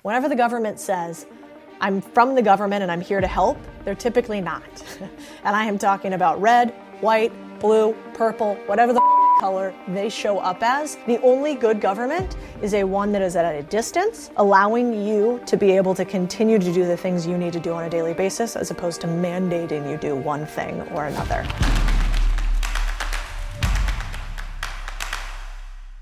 Whenever the government says, I'm from the government and I'm here to help, they're typically not. And I am talking about red, white, blue, purple, whatever the color they show up as. The only good government is one that is at a distance, allowing you to be able to continue to do the things you need to do on a daily basis, as opposed to mandating you do one thing or another.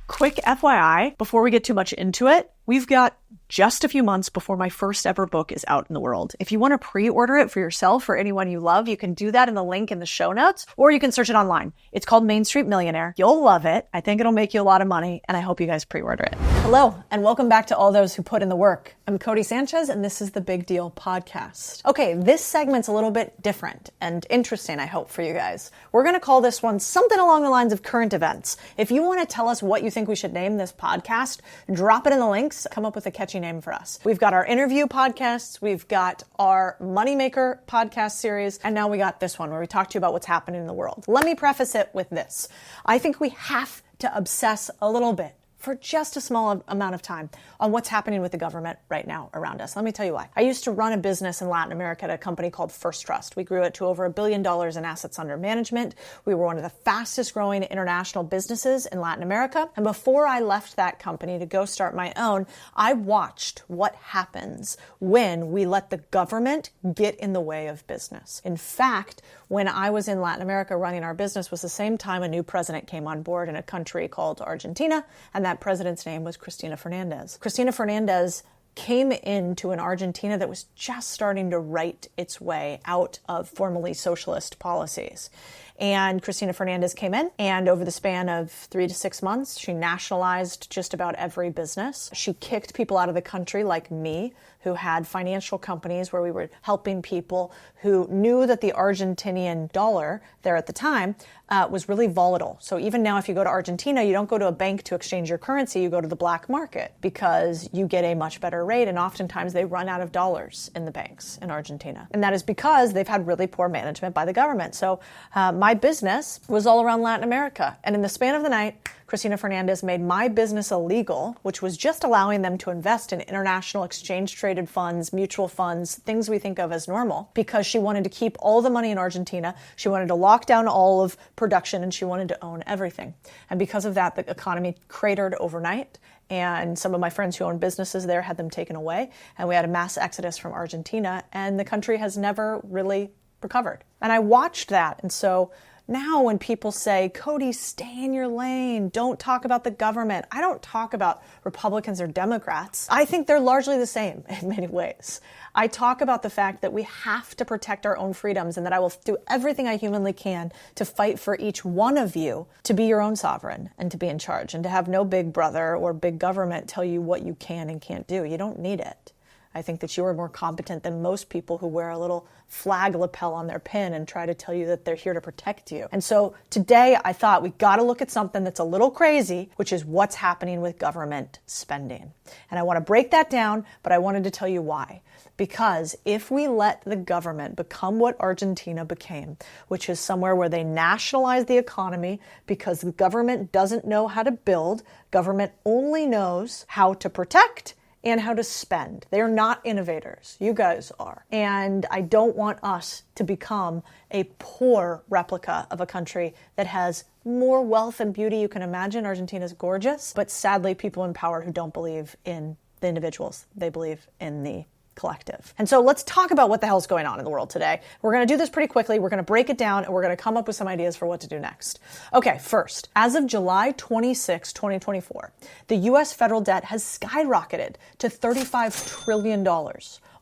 Quick FYI, before we get too much into it, we've got just a few months before my first ever book is out in the world. If you want to pre-order it for yourself or anyone you love, you can do that in the link in the show notes, or you can search it online. It's called Main Street Millionaire. You'll love it. I think it'll make you a lot of money, and I hope you guys pre-order it. Hello, and welcome back to all those who put in the work. I'm Codie Sanchez, and this is the Big Deal Podcast. Okay, this segment's a little bit different and interesting, I hope, for you guys. We're going to call this one something along the lines of current events. If you want to tell us what you think we should name this podcast, drop it in the links. Come up with a catchy name for us. We've got our interview podcasts, we've got our Moneymaker podcast series, and now we got this one where we talk to you about what's happening in the world. Let me preface it with this. I think we have to obsess a little bit for just a small amount of time on what's happening with the government right now around us. Let me tell you why. I used to run a business in Latin America at a company called First Trust. We grew it to over $1 billion in assets under management. We were one of the fastest growing international businesses in Latin America. And before I left that company to go start my own, I watched what happens when we let the government get in the way of business. In fact, when I was in Latin America running our business was the same time a new president came on board in a country called Argentina, and that president's name was Cristina Fernandez. Cristina Fernandez came into an Argentina that was just starting to right its way out of formerly socialist policies. And Cristina Fernandez came in, and over the span of 3 to 6 months, she nationalized just about every business. She kicked people out of the country like me, who had financial companies where we were helping people who knew that the Argentinian dollar there at the time was really volatile. So even now, if you go to Argentina, you don't go to a bank to exchange your currency, you go to the black market because you get a much better rate, and oftentimes they run out of dollars in the banks in Argentina. And that is because they've had really poor management by the government. So my business was all around Latin America. And in the span of the night, Cristina Fernandez made my business illegal, which was just allowing them to invest in international exchange-traded funds, mutual funds, things we think of as normal, because she wanted to keep all the money in Argentina. She wanted to lock down all of production, and she wanted to own everything. And because of that, the economy cratered overnight. And some of my friends who own businesses there had them taken away. And we had a mass exodus from Argentina, and the country has never really recovered. And I watched that. And so now when people say, Codie, stay in your lane, don't talk about the government, I don't talk about Republicans or Democrats. I think they're largely the same in many ways. I talk about the fact that we have to protect our own freedoms, and that I will do everything I humanly can to fight for each one of you to be your own sovereign and to be in charge, and to have no big brother or big government tell you what you can and can't do. You don't need it. I think that you are more competent than most people who wear a little flag lapel on their pin and try to tell you that they're here to protect you. And so today I thought we got to look at something that's a little crazy, which is what's happening with government spending. And I want to break that down, but I wanted to tell you why. Because if we let the government become what Argentina became, which is somewhere where they nationalize the economy because the government doesn't know how to build, government only knows how to protect and how to spend. They are not innovators. You guys are. And I don't want us to become a poor replica of a country that has more wealth and beauty you can imagine. Argentina's gorgeous, but sadly people in power who don't believe in the individuals. They believe in the collective. And so let's talk about what the hell's going on in the world today. We're going to do this pretty quickly. We're going to break it down, and we're going to come up with some ideas for what to do next. Okay, first, as of July 26, 2024, the U.S. federal debt has skyrocketed to $35 trillion.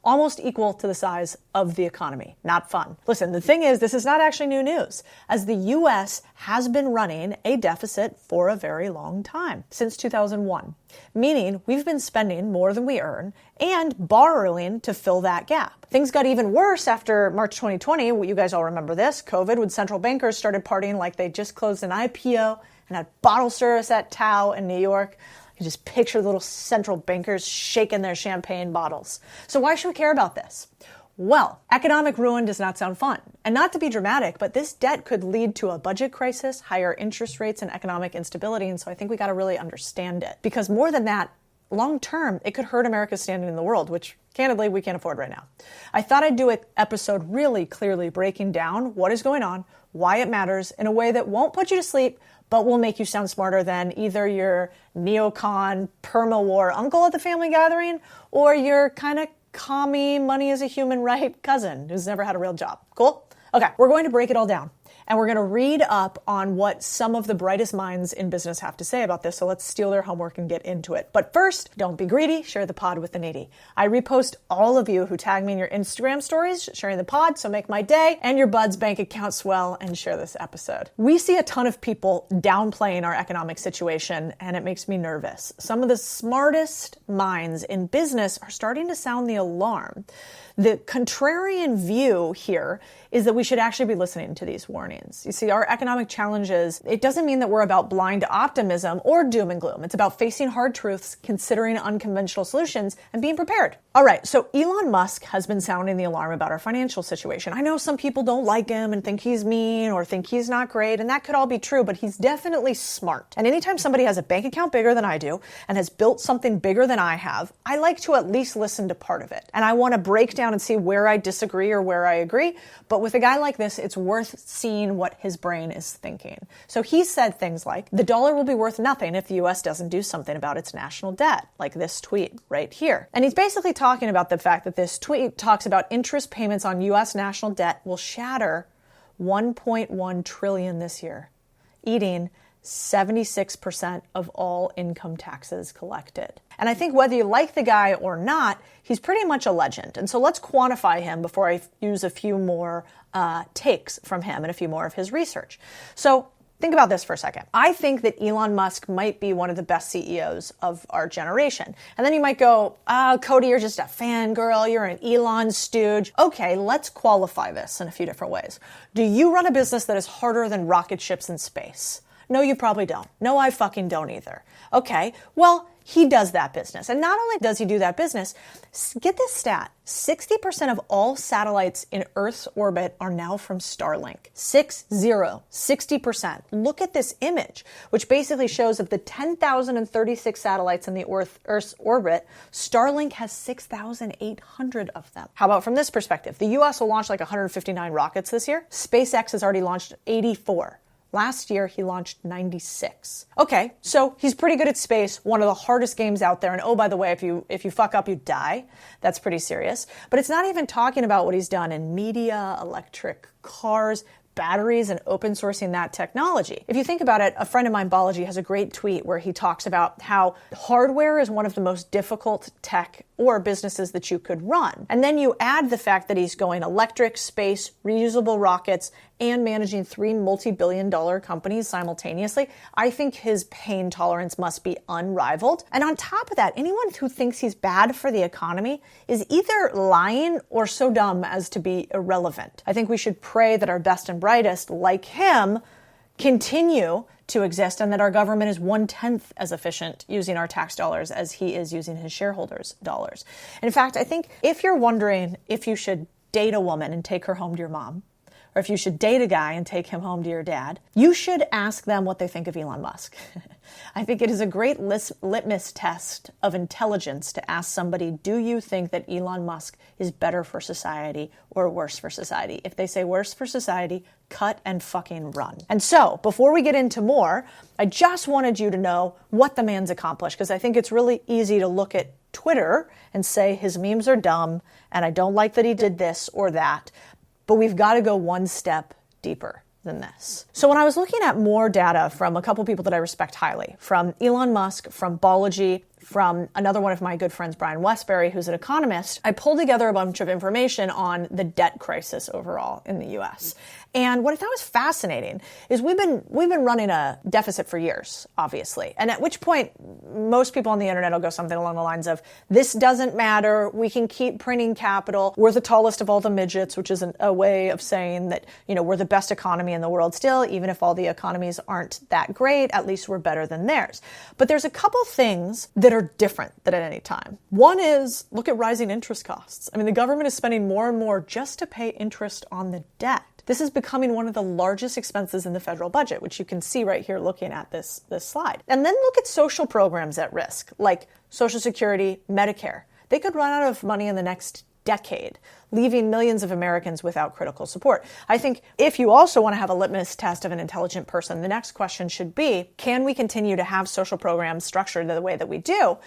Almost equal to the size of the economy. Not fun. Listen, the thing is, this is not actually new news, as the U.S. has been running a deficit for a very long time, since 2001, meaning we've been spending more than we earn and borrowing to fill that gap. Things got even worse after March 2020. You guys all remember this, COVID, when central bankers started partying like they just closed an IPO and had bottle service at Tao in New York. You just picture the little central bankers shaking their champagne bottles. So why should we care about this? Well, economic ruin does not sound fun. And not to be dramatic, but this debt could lead to a budget crisis, higher interest rates, and economic instability. And so I think we got to really understand it. Because more than that, long term, it could hurt America's standing in the world, which candidly, we can't afford right now. I thought I'd do an episode really clearly breaking down what is going on, why it matters, in a way that won't put you to sleep, but will make you sound smarter than either your neocon, perma-war uncle at the family gathering or your kind of commie, money is a human right cousin who's never had a real job. Cool? Okay, we're going to break it all down. And we're going to read up on what some of the brightest minds in business have to say about this. So let's steal their homework and get into it. But first, don't be greedy. Share the pod with the needy. I repost all of you who tag me in your Instagram stories sharing the pod. So make my day and your bud's bank account swell and share this episode. We see a ton of people downplaying our economic situation, and it makes me nervous. Some of the smartest minds in business are starting to sound the alarm. The contrarian view here is that we should actually be listening to these warnings. You see, our economic challenges, it doesn't mean that we're about blind optimism or doom and gloom. It's about facing hard truths, considering unconventional solutions, and being prepared. All right, so Elon Musk has been sounding the alarm about our financial situation. I know some people don't like him and think he's mean or think he's not great, and that could all be true, but he's definitely smart. And anytime somebody has a bank account bigger than I do and has built something bigger than I have, I like to at least listen to part of it. And I want to break down and see where I disagree or where I agree. But with a guy like this, it's worth seeing what his brain is thinking. So he said things like, the dollar will be worth nothing if the US doesn't do something about its national debt, like this tweet right here. And he's basically talking about the fact that this tweet talks about interest payments on US national debt will shatter 1.1 trillion this year, eating 76% of all income taxes collected. And I think whether you like the guy or not, he's pretty much a legend. And so let's quantify him before I use a few more takes from him and a few more of his research. So think about this for a second. I think that Elon Musk might be one of the best CEOs of our generation. And then you might go, oh, Codie, you're just a fangirl. You're an Elon stooge. Okay, let's qualify this in a few different ways. Do you run a business that is harder than rocket ships in space? No, you probably don't. No, I fucking don't either. Okay, well, he does that business. And not only does he do that business, get this stat, 60% of all satellites in Earth's orbit are now from Starlink. 60%. Look at this image, which basically shows of the 10,036 satellites in the Earth's orbit, Starlink has 6,800 of them. How about from this perspective? The US will launch like 159 rockets this year. SpaceX has already launched 84. Last year, he launched 96. Okay, so he's pretty good at space, one of the hardest games out there. And oh, by the way, if you fuck up, you die. That's pretty serious. But it's not even talking about what he's done in media, electric cars, batteries, and open sourcing that technology. If you think about it, a friend of mine, Balaji, has a great tweet where he talks about how hardware is one of the most difficult tech or businesses that you could run. And then you add the fact that he's going electric, space, reusable rockets, and managing 3 multi-billion-dollar companies simultaneously. I think his pain tolerance must be unrivaled. And on top of that, anyone who thinks he's bad for the economy is either lying or so dumb as to be irrelevant. I think we should pray that our best and brightest, like him, continue to exist and that our government is 1/10 as efficient using our tax dollars as he is using his shareholders' dollars. And in fact, I think if you're wondering if you should date a woman and take her home to your mom, or if you should date a guy and take him home to your dad, you should ask them what they think of Elon Musk. I think it is a great litmus test of intelligence to ask somebody, do you think that Elon Musk is better for society or worse for society? If they say worse for society, cut and fucking run. And so, before we get into more, I just wanted you to know what the man's accomplished, because I think it's really easy to look at Twitter and say his memes are dumb, and I don't like that he did this or that. But we've got to go one step deeper than this. So when I was looking at more data from a couple people that I respect highly, from Elon Musk, from Balaji, from another one of my good friends, Brian Westbury, who's an economist, I pulled together a bunch of information on the debt crisis overall in the US. And what I thought was fascinating is we've been running a deficit for years, obviously. And at which point, most people on the internet will go something along the lines of, this doesn't matter, we can keep printing capital, we're the tallest of all the midgets, which is a way of saying that, we're the best economy in the world still, even if all the economies aren't that great, at least we're better than theirs. But there's a couple things that are different than at any time. One is, look at rising interest costs. I mean, the government is spending more and more just to pay interest on the debt. This is becoming one of the largest expenses in the federal budget, which you can see right here looking at this slide. And then look at social programs at risk, like Social Security, Medicare. They could run out of money in the next decade, leaving millions of Americans without critical support. I think if you also want to have a litmus test of an intelligent person, the next question should be, can we continue to have social programs structured the way that we do?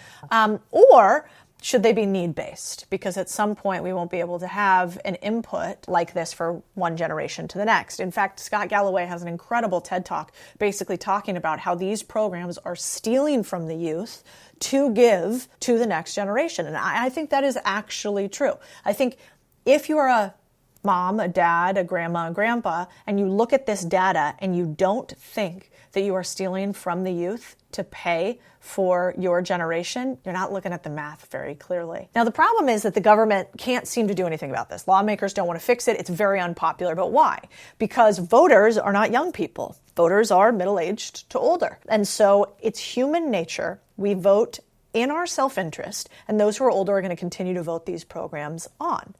Or should they be need-based? Because at some point we won't be able to have an input like this for one generation to the next. In fact, Scott Galloway has an incredible TED Talk basically talking about how these programs are stealing from the youth to give to the next generation. And I think that is actually true. I think if you're a mom, a dad, a grandma, a grandpa, and you look at this data and you don't think that you are stealing from the youth to pay for your generation, you're not looking at the math very clearly. Now, the problem is that the government can't seem to do anything about this. Lawmakers don't want to fix it. It's very unpopular. But why? Because voters are not young people. Voters are middle-aged to older. And so it's human nature. We vote in our self-interest, and those who are older are going to continue to vote these programs on.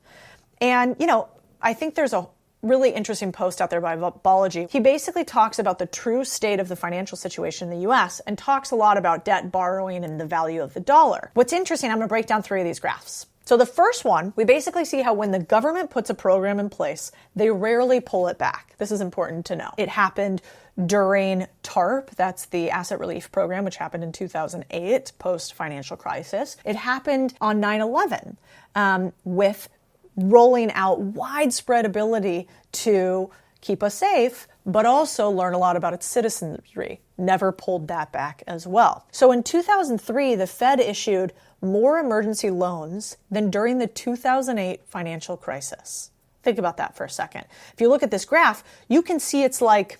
And, I think there's a really interesting post out there by Balaji. He basically talks about the true state of the financial situation in the U.S. and talks a lot about debt, borrowing, and the value of the dollar. What's interesting, I'm going to break down 3 of these graphs. So the first one, we basically see how when the government puts a program in place, they rarely pull it back. This is important to know. It happened during TARP, that's the Asset Relief Program, which happened in 2008, post-financial crisis. It happened on 9/11 with rolling out widespread ability to keep us safe, but also learn a lot about its citizenry. Never pulled that back as well. So in 2003, the Fed issued more emergency loans than during the 2008 financial crisis. Think about that for a second. If you look at this graph, you can see it's like,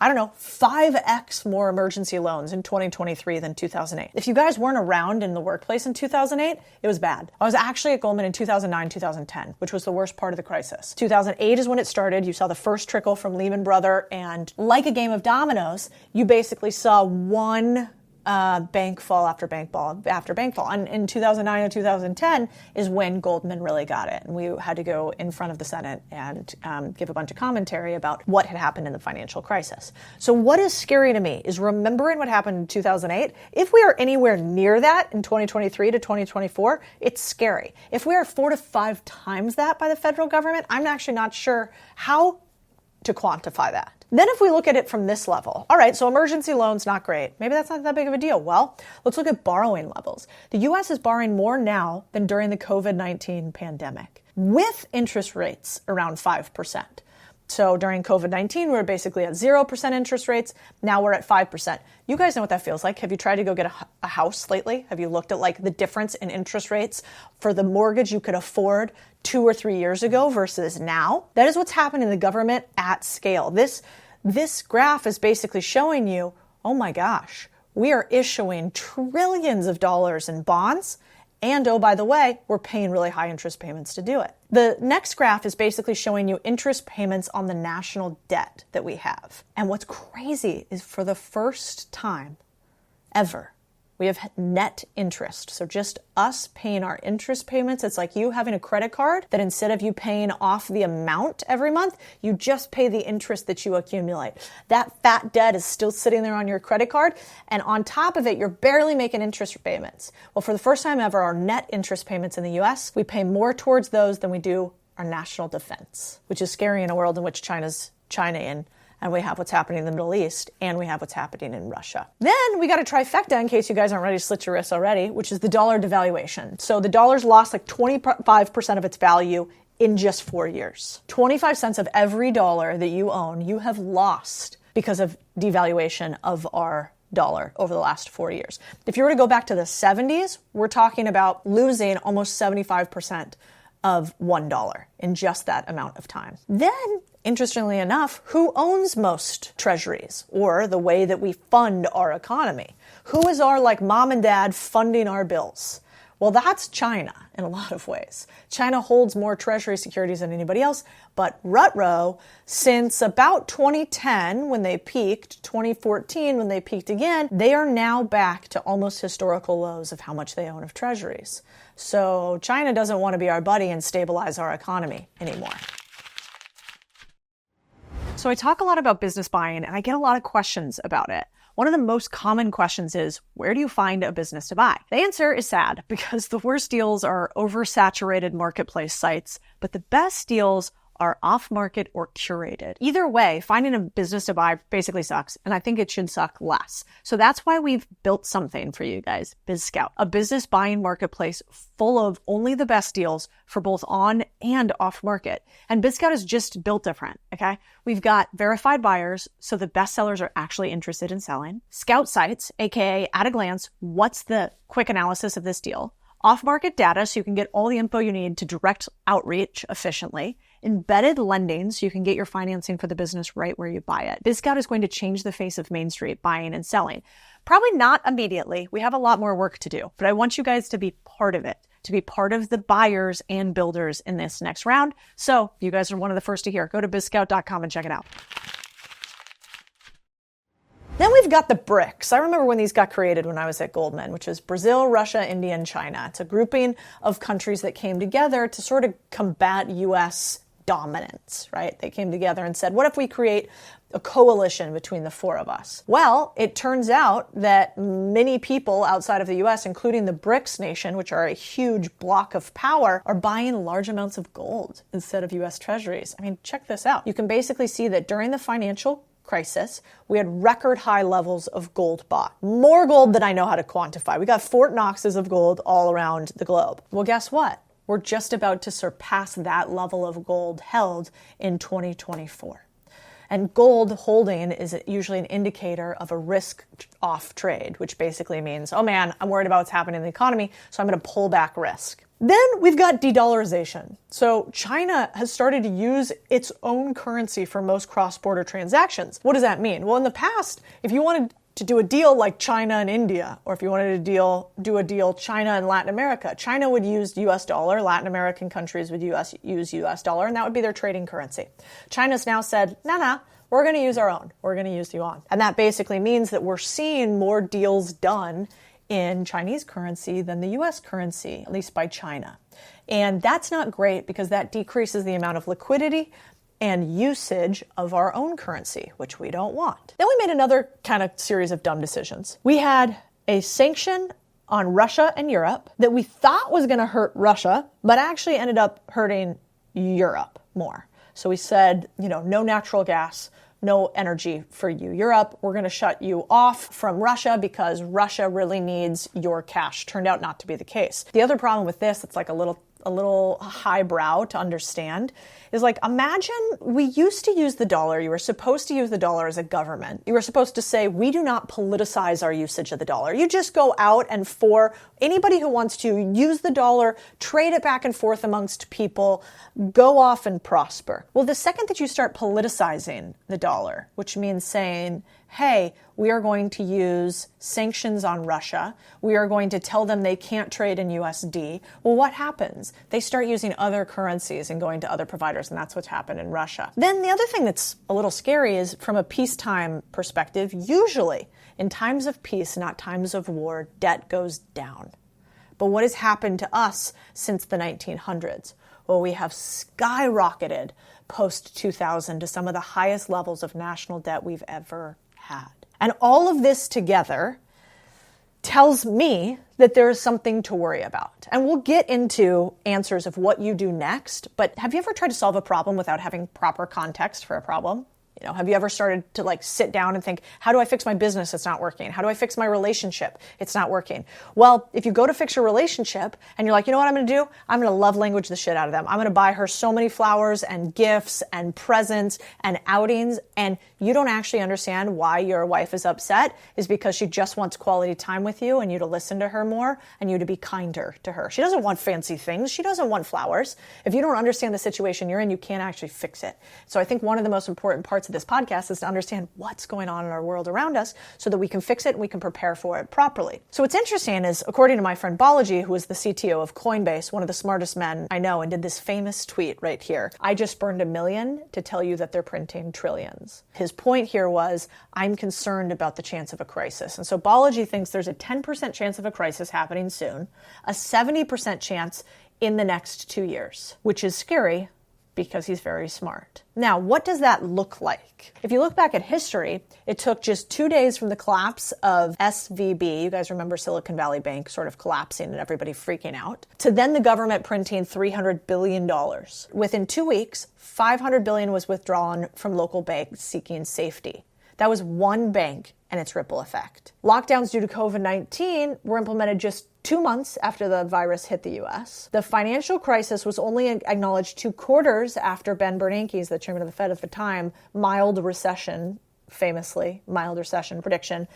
5x more emergency loans in 2023 than 2008. If you guys weren't around in the workplace in 2008, it was bad. I was actually at Goldman in 2009, 2010, which was the worst part of the crisis. 2008 is when it started. You saw the first trickle from Lehman Brothers, and like a game of dominoes, you basically saw one bank fall after bank fall after bank fall. And in 2009 and 2010 is when Goldman really got it. And we had to go in front of the Senate and give a bunch of commentary about what had happened in the financial crisis. So what is scary to me is remembering what happened in 2008. If we are anywhere near that in 2023 to 2024, it's scary. If we are 4 to 5 times that by the federal government, I'm actually not sure how to quantify that. Then if we look at it from this level, all right, so emergency loans, not great. Maybe that's not that big of a deal. Well, let's look at borrowing levels. The U.S. is borrowing more now than during the COVID-19 pandemic, with interest rates around 5%. So during COVID-19, we were basically at 0% interest rates. Now we're at 5%. You guys know what that feels like. Have you tried to go get a house lately? Have you looked at the difference in interest rates for the mortgage you could afford 2 or 3 years ago versus now? That is what's happened in the government at scale. This graph is basically showing you, oh my gosh, we are issuing trillions of dollars in bonds. And oh, by the way, we're paying really high interest payments to do it. The next graph is basically showing you interest payments on the national debt that we have. And what's crazy is for the first time ever, we have net interest. So just us paying our interest payments. It's like you having a credit card that instead of you paying off the amount every month, you just pay the interest that you accumulate. That fat debt is still sitting there on your credit card. And on top of it, you're barely making interest payments. Well, for the first time ever, our net interest payments in the US, we pay more towards those than we do our national defense, which is scary in a world in which China's China-ing. And we have what's happening in the Middle East, and we have what's happening in Russia. Then we got a trifecta in case you guys aren't ready to slit your wrists already, which is the dollar devaluation. So the dollar's lost 25% of its value in just 4 years. 25 cents of every dollar that you own, you have lost because of devaluation of our dollar over the last 4 years. If you were to go back to the 70s, we're talking about losing almost 75% of $1 in just that amount of time. Then, interestingly enough, who owns most treasuries, or the way that we fund our economy? Who is our mom and dad funding our bills? Well, that's China in a lot of ways. China holds more treasury securities than anybody else, but Rutro, since about 2010 when they peaked, 2014 when they peaked again, they are now back to almost historical lows of how much they own of treasuries. So China doesn't want to be our buddy and stabilize our economy anymore. So I talk a lot about business buying and I get a lot of questions about it. One of the most common questions is, where do you find a business to buy? The answer is sad because the worst deals are oversaturated marketplace sites, but the best deals are off-market or curated. Either way, finding a business to buy basically sucks, and I think it should suck less. So that's why we've built something for you guys, BizScout, a business buying marketplace full of only the best deals for both on and off-market. And BizScout is just built different, okay? We've got verified buyers, so the best sellers are actually interested in selling. Scout sites, aka at a glance, what's the quick analysis of this deal? Off-market data, so you can get all the info you need to direct outreach efficiently. Embedded lending, so you can get your financing for the business right where you buy it. BizScout is going to change the face of Main Street buying and selling. Probably not immediately. We have a lot more work to do, but I want you guys to be part of it, to be part of the buyers and builders in this next round. So you guys are one of the first to hear. Go to bizscout.com and check it out. Then we've got the BRICS. I remember when these got created when I was at Goldman, which is Brazil, Russia, India, and China. It's a grouping of countries that came together to sort of combat U.S. dominance, right? They came together and said, what if we create a coalition between the four of us? Well, it turns out that many people outside of the U.S., including the BRICS nation, which are a huge block of power, are buying large amounts of gold instead of U.S. treasuries. I mean, check this out. You can basically see that during the financial crisis, we had record high levels of gold bought. More gold than I know how to quantify. We got Fort Knoxes of gold all around the globe. Well, guess what? We're just about to surpass that level of gold held in 2024. And gold holding is usually an indicator of a risk-off trade, which basically means, oh man, I'm worried about what's happening in the economy, so I'm going to pull back risk. Then we've got de-dollarization. So China has started to use its own currency for most cross-border transactions. What does that mean? Well, in the past, if you wanted to do a deal like China and India, or if you wanted to do a deal China and Latin America, China would use US dollar, Latin American countries would use US dollar, and that would be their trading currency. China's now said, nah, we're going to use our own. We're going to use yuan. And that basically means that we're seeing more deals done in Chinese currency than the US currency, at least by China. And that's not great because that decreases the amount of liquidity and usage of our own currency, which we don't want. Then we made another kind of series of dumb decisions. We had a sanction on Russia and Europe that we thought was going to hurt Russia, but actually ended up hurting Europe more. So we said, no natural gas, no energy for you, Europe. We're going to shut you off from Russia because Russia really needs your cash. Turned out not to be the case. The other problem with this, it's like a little highbrow to understand, is like, imagine we used to use the dollar. You were supposed to use the dollar as a government. You were supposed to say, we do not politicize our usage of the dollar. You just go out and for anybody who wants to use the dollar, trade it back and forth amongst people, go off and prosper. Well, the second that you start politicizing the dollar, which means saying, hey, we are going to use sanctions on Russia. We are going to tell them they can't trade in USD. Well, what happens? They start using other currencies and going to other providers, and that's what's happened in Russia. Then the other thing that's a little scary is from a peacetime perspective, usually in times of peace, not times of war, debt goes down. But what has happened to us since the 1900s? Well, we have skyrocketed post-2000 to some of the highest levels of national debt we've ever had. And all of this together tells me that there is something to worry about. And we'll get into answers of what you do next, but have you ever tried to solve a problem without having proper context for a problem? Have you ever started to sit down and think, how do I fix my business? It's not working. How do I fix my relationship? It's not working. Well, if you go to fix your relationship and you're like, you know what I'm going to do? I'm going to love language the shit out of them. I'm going to buy her so many flowers and gifts and presents and outings. And you don't actually understand why your wife is upset is because she just wants quality time with you and you to listen to her more and you to be kinder to her. She doesn't want fancy things. She doesn't want flowers. If you don't understand the situation you're in, you can't actually fix it. So I think one of the most important parts of this podcast is to understand what's going on in our world around us so that we can fix it and we can prepare for it properly. So what's interesting is, according to my friend Balaji, who is the CTO of Coinbase, one of the smartest men I know, and did this famous tweet right here, I just burned 1 million to tell you that they're printing trillions. His point here was, I'm concerned about the chance of a crisis. And so Balaji thinks there's a 10% chance of a crisis happening soon, a 70% chance in the next 2 years, which is scary, because he's very smart. Now, what does that look like? If you look back at history, it took just 2 days from the collapse of SVB, you guys remember Silicon Valley Bank sort of collapsing and everybody freaking out, to then the government printing $300 billion. Within 2 weeks, $500 billion was withdrawn from local banks seeking safety. That was one bank and its ripple effect. Lockdowns due to COVID-19 were implemented just 2 months after the virus hit the U.S. The financial crisis was only acknowledged 2 quarters after Ben Bernanke's, the chairman of the Fed at the time, mild recession, famously, mild recession prediction.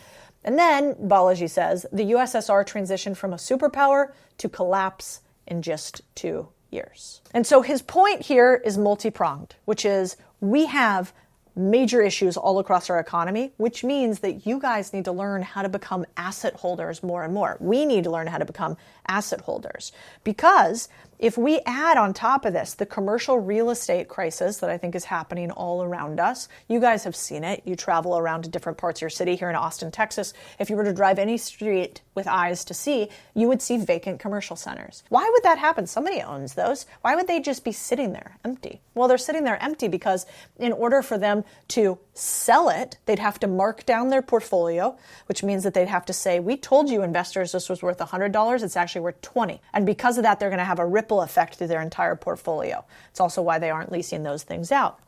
And then, Balaji says, the USSR transitioned from a superpower to collapse in just 2 years. And so his point here is multi-pronged, which is we have major issues all across our economy, which means that you guys need to learn how to become asset holders more and more. We need to learn how to become asset holders, because if we add on top of this the commercial real estate crisis that I think is happening all around us, you guys have seen it. You travel around to different parts of your city here in Austin, Texas. If you were to drive any street with eyes to see, you would see vacant commercial centers. Why would that happen? Somebody owns those. Why would they just be sitting there empty? Well, they're sitting there empty because in order for them to sell it, they'd have to mark down their portfolio, which means that they'd have to say, we told you investors this was worth $100, it's actually worth $20. And because of that, they're going to have a ripple effect through their entire portfolio. It's also why they aren't leasing those things out.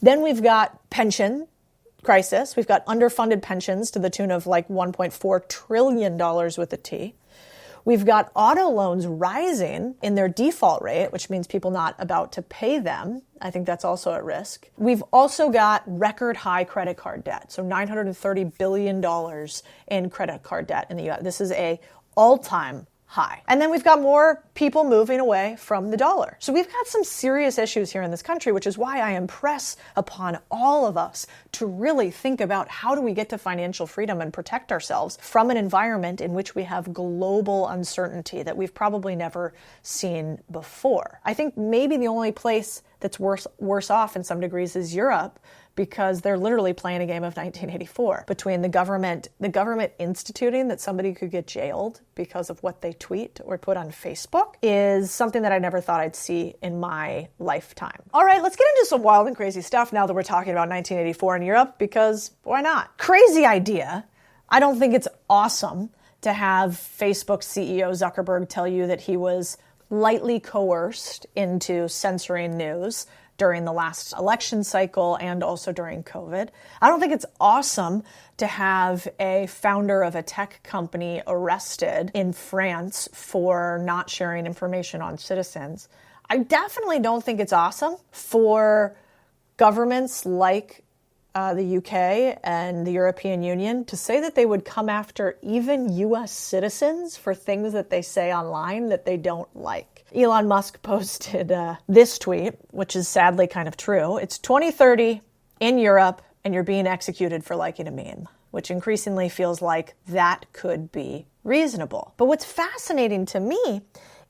Then we've got pension crisis. We've got underfunded pensions to the tune of like $1.4 trillion with a T. We've got auto loans rising in their default rate, which means people not about to pay them. I think that's also at risk. We've also got record high credit card debt. So $930 billion in credit card debt in the U.S. This is a all-time high. And then we've got more people moving away from the dollar. So we've got some serious issues here in this country, which is why I impress upon all of us to really think about how do we get to financial freedom and protect ourselves from an environment in which we have global uncertainty that we've probably never seen before. I think maybe the only place that's worse off in some degrees is Europe, because they're literally playing a game of 1984 between the government instituting that somebody could get jailed because of what they tweet or put on Facebook is something that I never thought I'd see in my lifetime. All right, let's get into some wild and crazy stuff now that we're talking about 1984 in Europe, because why not? Crazy idea. I don't think it's awesome to have Facebook CEO Zuckerberg tell you that he was lightly coerced into censoring news during the last election cycle and also during COVID. I don't think it's awesome to have a founder of a tech company arrested in France for not sharing information on citizens. I definitely don't think it's awesome for governments like the UK and the European Union to say that they would come after even US citizens for things that they say online that they don't like. Elon Musk posted this tweet, which is sadly kind of true. It's 2030 in Europe and you're being executed for liking a meme, which increasingly feels like that could be reasonable. But what's fascinating to me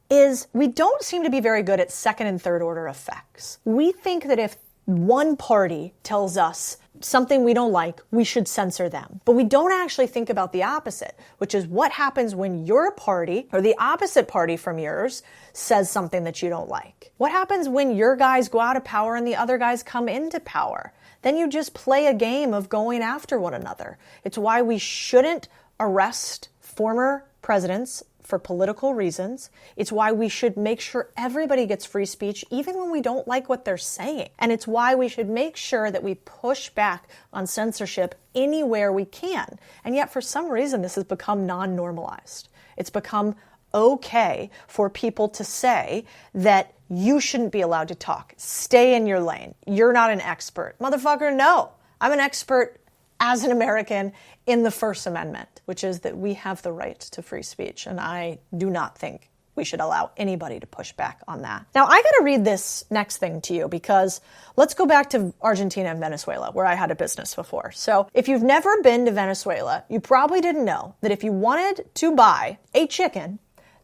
is we don't seem to be very good at second and third order effects. We think that if one party tells us something we don't like, we should censor them. But we don't actually think about the opposite, which is what happens when your party or the opposite party from yours says something that you don't like. What happens when your guys go out of power and the other guys come into power? Then you just play a game of going after one another. It's why we shouldn't arrest former presidents for political reasons. It's why we should make sure everybody gets free speech, even when we don't like what they're saying. And it's why we should make sure that we push back on censorship anywhere we can. And yet, for some reason, this has become non-normalized. It's become okay for people to say that you shouldn't be allowed to talk. Stay in your lane. You're not an expert. Motherfucker, no. I'm an expert as an American in the First Amendment, which is that we have the right to free speech. And I do not think we should allow anybody to push back on that. Now, I got to read this next thing to you because let's go back to Argentina and Venezuela, where I had a business before. So if you've never been to Venezuela, you probably didn't know that if you wanted to buy a chicken,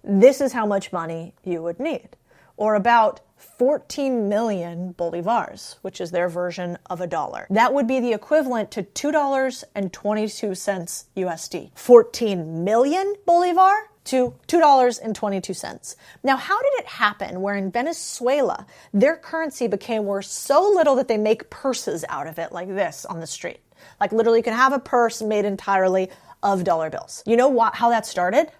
this is how much money you would need, or about 14 million bolivars, which is their version of a dollar. That would be the equivalent to $2.22 USD. 14 million bolivar? to $2.22. Now, how did it happen where in Venezuela, their currency became worth so little that they make purses out of it like this on the street? Like literally you can have a purse made entirely of dollar bills. You know how that started?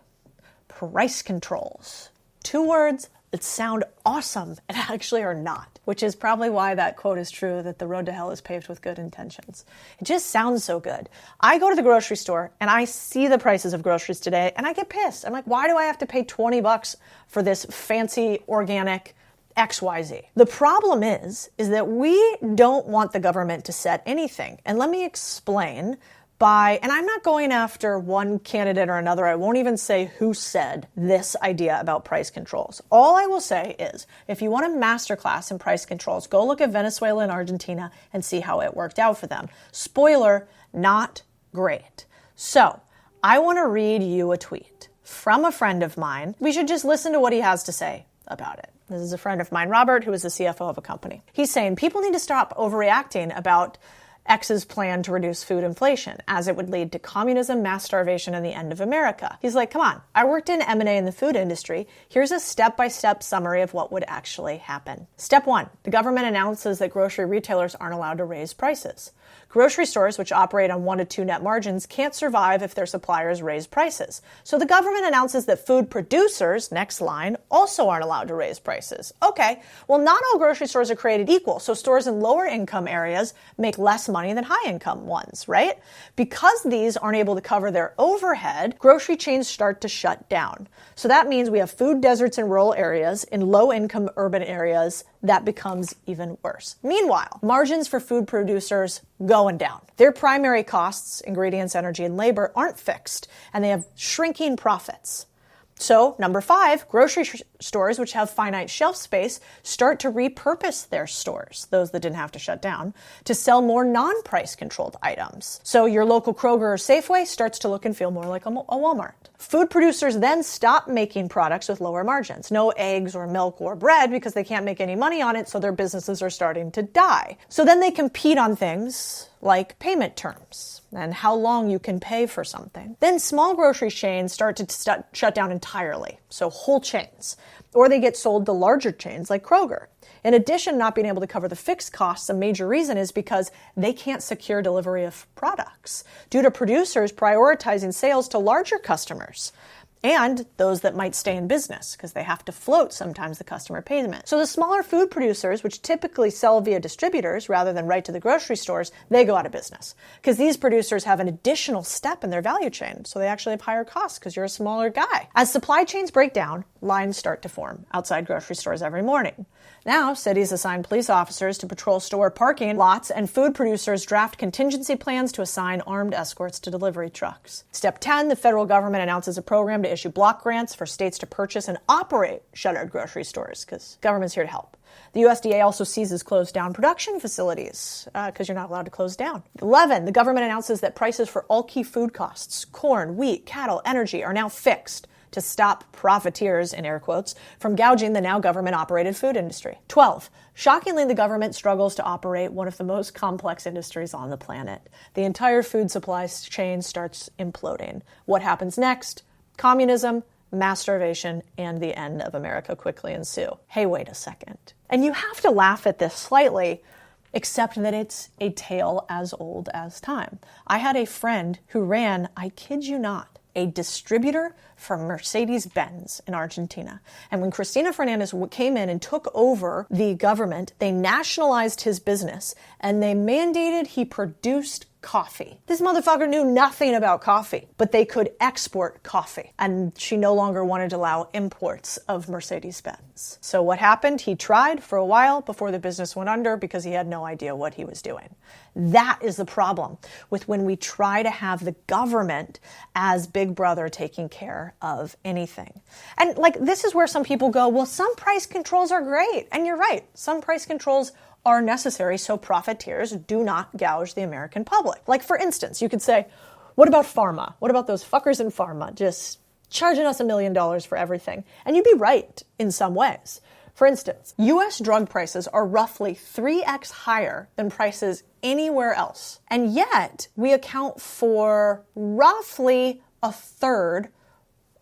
Price controls. 2 words that sound awesome and actually are not, which is probably why that quote is true, that the road to hell is paved with good intentions. It just sounds so good. I go to the grocery store and I see the prices of groceries today and I get pissed. I'm like, why do I have to pay $20 for this fancy organic XYZ? The problem is that we don't want the government to set anything. And let me explain and I'm not going after one candidate or another. I won't even say who said this idea about price controls. All I will say is, if you want a masterclass in price controls, go look at Venezuela and Argentina and see how it worked out for them. Spoiler, not great. So, I want to read you a tweet from a friend of mine. We should just listen to what he has to say about it. This is a friend of mine, Robert, who is the CFO of a company. He's saying people need to stop overreacting about X's plan to reduce food inflation, as it would lead to communism, mass starvation, and the end of America. He's like, come on, I worked in M&A in the food industry. Here's a step-by-step summary of what would actually happen. Step 1, the government announces that grocery retailers aren't allowed to raise prices. Grocery stores, which operate on 1 to 2 net margins, can't survive if their suppliers raise prices. So the government announces that food producers, next line, also aren't allowed to raise prices. Okay, well, not all grocery stores are created equal, so stores in lower income areas make less money than high income ones, right? Because these aren't able to cover their overhead, grocery chains start to shut down. So that means we have food deserts in rural areas, in low income urban areas. That becomes even worse. Meanwhile, margins for food producers going down. Their primary costs, ingredients, energy, and labor, aren't fixed, and they have shrinking profits. So, number 5, grocery stores, which have finite shelf space, start to repurpose their stores, those that didn't have to shut down, to sell more non-price controlled items. So your local Kroger or Safeway starts to look and feel more like a Walmart. Food producers then stop making products with lower margins. No eggs or milk or bread because they can't make any money on it, so their businesses are starting to die. So then they compete on things like payment terms and how long you can pay for something. Then small grocery chains start to shut down entirely, so whole chains. Or they get sold to larger chains like Kroger. In addition, not being able to cover the fixed costs, a major reason is because they can't secure delivery of products due to producers prioritizing sales to larger customers and those that might stay in business because they have to float sometimes the customer payment. So the smaller food producers, which typically sell via distributors rather than right to the grocery stores, they go out of business because these producers have an additional step in their value chain. So they actually have higher costs because you're a smaller guy. As supply chains break down, lines start to form outside grocery stores every morning. Now, cities assign police officers to patrol store parking lots, and food producers draft contingency plans to assign armed escorts to delivery trucks. Step 10, the federal government announces a program to issue block grants for states to purchase and operate shuttered grocery stores, because government's here to help. The USDA also seizes closed down production facilities because you're not allowed to close down. 11, the government announces that prices for all key food costs, corn, wheat, cattle, energy, are now fixed to stop profiteers, in air quotes, from gouging the now government-operated food industry. 12, shockingly, the government struggles to operate one of the most complex industries on the planet. The entire food supply chain starts imploding. What happens next? Communism, mass starvation, and the end of America quickly ensue. Hey, wait a second. And you have to laugh at this slightly, except that it's a tale as old as time. I had a friend who ran, I kid you not, a distributor for Mercedes-Benz in Argentina. And when Cristina Fernandez came in and took over the government, they nationalized his business and they mandated he produced coffee. This motherfucker knew nothing about coffee, but they could export coffee. And she no longer wanted to allow imports of Mercedes-Benz. So what happened? He tried for a while before the business went under because he had no idea what he was doing. That is the problem with when we try to have the government as big brother taking care of anything. And this is where some people go, well, some price controls are great. And you're right. Some price controls are necessary so profiteers do not gouge the American public. Like, for instance, you could say, what about pharma? What about those fuckers in pharma just charging us $1 million for everything? And you'd be right in some ways. For instance, U.S. drug prices are roughly 3x higher than prices anywhere else. And yet, we account for roughly a third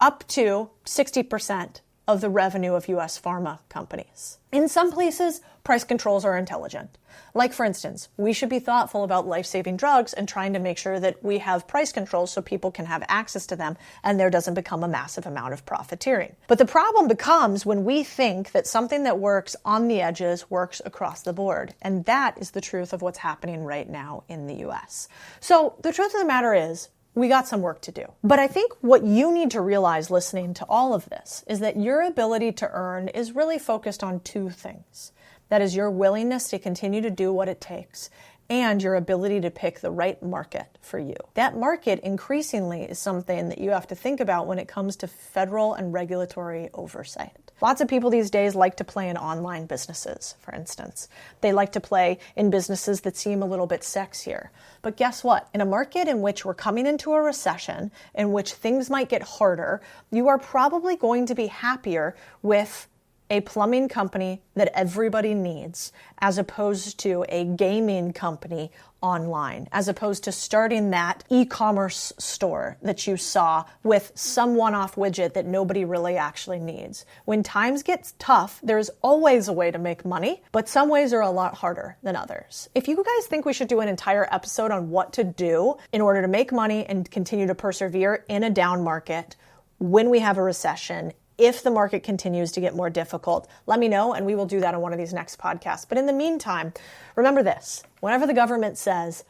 up to 60% of the revenue of U.S. pharma companies. In some places, price controls are intelligent. Like, for instance, we should be thoughtful about life-saving drugs and trying to make sure that we have price controls so people can have access to them and there doesn't become a massive amount of profiteering. But the problem becomes when we think that something that works on the edges works across the board. And that is the truth of what's happening right now in the U.S. So the truth of the matter is, we got some work to do. But I think what you need to realize listening to all of this is that your ability to earn is really focused on two things. That is your willingness to continue to do what it takes and your ability to pick the right market for you. That market increasingly is something that you have to think about when it comes to federal and regulatory oversight. Lots of people these days like to play in online businesses, for instance. They like to play in businesses that seem a little bit sexier. But guess what? In a market in which we're coming into a recession, in which things might get harder, you are probably going to be happier with a plumbing company that everybody needs, as opposed to a gaming company online, as opposed to starting that e-commerce store that you saw with some one-off widget that nobody really actually needs. When times get tough, there's always a way to make money, but some ways are a lot harder than others. If you guys think we should do an entire episode on what to do in order to make money and continue to persevere in a down market when we have a recession, if the market continues to get more difficult, let me know and we will do that on one of these next podcasts. But in the meantime, remember this. Whenever the government says,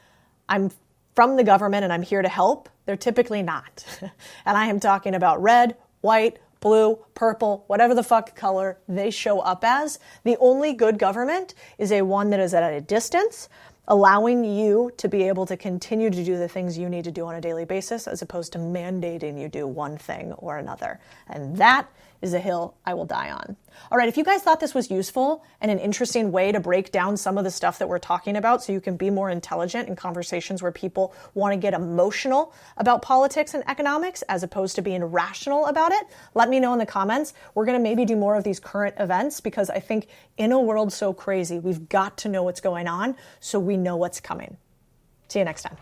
I'm from the government and I'm here to help, they're typically not. And I am talking about red, white, blue, purple, whatever the fuck color they show up as. The only good government is one that is at a distance, allowing you to be able to continue to do the things you need to do on a daily basis, as opposed to mandating you do one thing or another. And that is a hill I will die on. All right, if you guys thought this was useful and an interesting way to break down some of the stuff that we're talking about so you can be more intelligent in conversations where people want to get emotional about politics and economics as opposed to being rational about it, let me know in the comments. We're going to maybe do more of these current events because I think in a world so crazy, we've got to know what's going on so we know what's coming. See you next time.